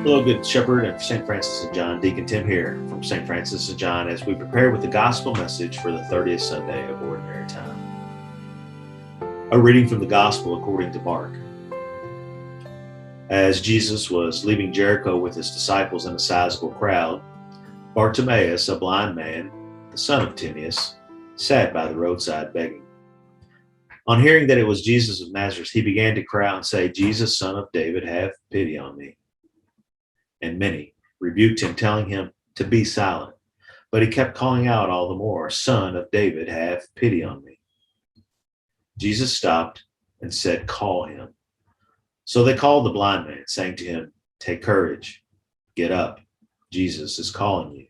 Hello, Good Shepherd and St. Francis of John. Deacon Tim here from St. Francis of John as we prepare with the gospel message for the 30th Sunday of Ordinary Time. A reading from the gospel according to Mark. As Jesus was leaving Jericho with his disciples and a sizable crowd, Bartimaeus, a blind man, the son of Timaeus, sat by the roadside begging. On hearing that it was Jesus of Nazareth, he began to cry and say, "Jesus, son of David, have pity on me." And many rebuked him, telling him to be silent. But he kept calling out all the more, "Son of David, have pity on me." Jesus stopped and said, "Call him." So they called the blind man, saying to him, "Take courage, get up, Jesus is calling you."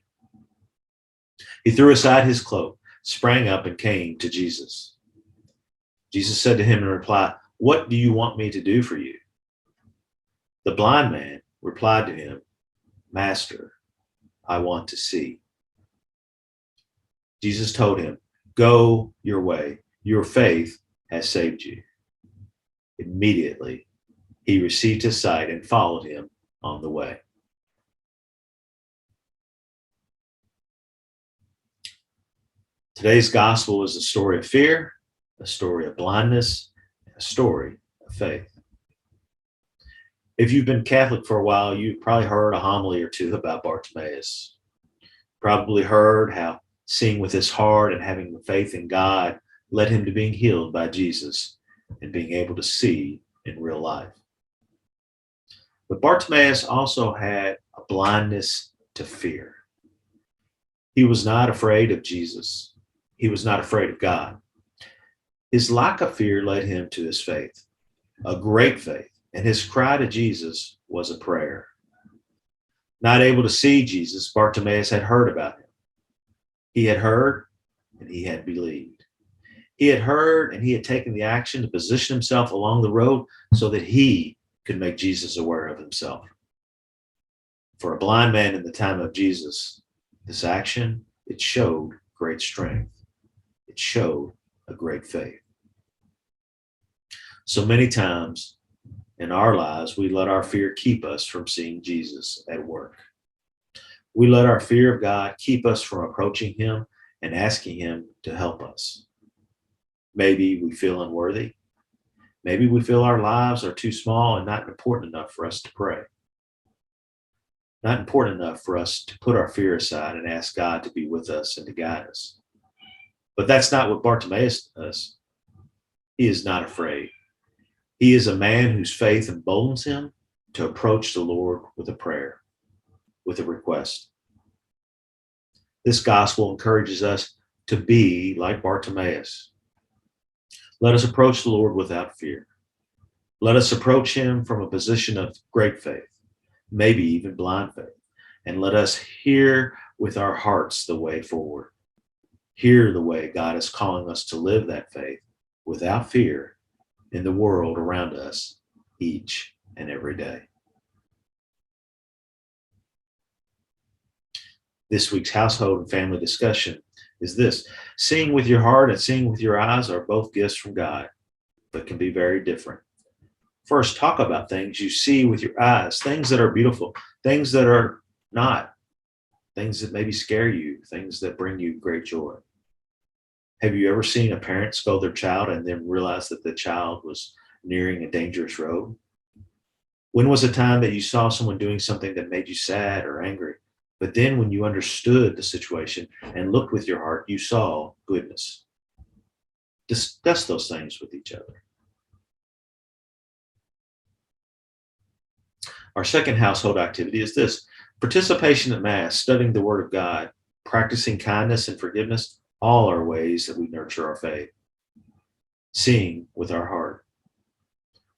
He threw aside his cloak, sprang up, and came to Jesus. Jesus said to him in reply, "What do you want me to do for you?" The blind man replied to him, "Master, I want to see." Jesus told him, "Go your way. Your faith has saved you." Immediately, he received his sight and followed him on the way. Today's gospel is a story of fear, a story of blindness, and a story of faith. If you've been Catholic for a while, you've probably heard a homily or two about Bartimaeus. Probably heard how seeing with his heart and having faith in God led him to being healed by Jesus and being able to see in real life. But Bartimaeus also had a blindness to fear. He was not afraid of Jesus. He was not afraid of God. His lack of fear led him to his faith, a great faith, and his cry to Jesus was a prayer. Not able to see Jesus, Bartimaeus had heard about him. He had heard and he had believed. He had heard and he had taken the action to position himself along the road so that he could make Jesus aware of himself. For a blind man in the time of Jesus, this action, it showed great strength. It showed a great faith. So many times in our lives, we let our fear keep us from seeing Jesus at work. We let our fear of God keep us from approaching him and asking him to help us. Maybe we feel unworthy. Maybe we feel our lives are too small and not important enough for us to pray. Not important enough for us to put our fear aside and ask God to be with us and to guide us. But that's not what Bartimaeus does. He is not afraid. He is a man whose faith emboldens him to approach the Lord with a prayer, with a request. This gospel encourages us to be like Bartimaeus. Let us approach the Lord without fear. Let us approach him from a position of great faith, maybe even blind faith, and let us hear with our hearts the way forward. Hear the way God is calling us to live that faith without fear in the world around us each and every day. This week's household and family discussion is this: seeing with your heart and seeing with your eyes are both gifts from God, but can be very different. First, talk about things you see with your eyes, things that are beautiful, things that are not, things that maybe scare you, things that bring you great joy. Have you ever seen a parent scold their child and then realize that the child was nearing a dangerous road? When was a time that you saw someone doing something that made you sad or angry? But then when you understood the situation and looked with your heart, you saw goodness. Discuss those things with each other. Our second household activity is this: participation at Mass, studying the Word of God, practicing kindness and forgiveness, all are ways that we nurture our faith. Seeing with our heart.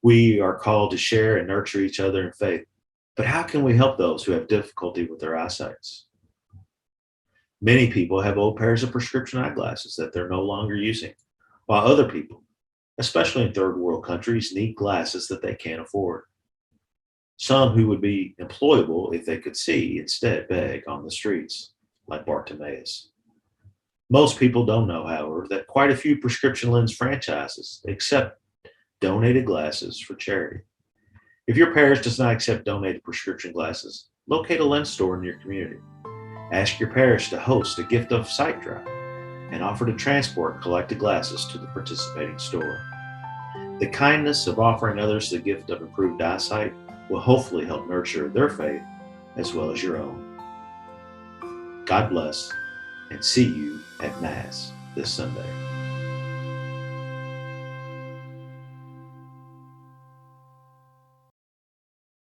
We are called to share and nurture each other in faith. But how can we help those who have difficulty with their eyesight? Many people have old pairs of prescription eyeglasses that they're no longer using, while other people, especially in third world countries, need glasses that they can't afford. Some who would be employable if they could see instead beg on the streets, like Bartimaeus. Most people don't know, however, that quite a few prescription lens franchises accept donated glasses for charity. If your parish does not accept donated prescription glasses, locate a lens store in your community. Ask your parish to host a gift of sight drive and offer to transport collected glasses to the participating store. The kindness of offering others the gift of improved eyesight will hopefully help nurture their faith as well as your own. God bless, and see you at Mass this Sunday.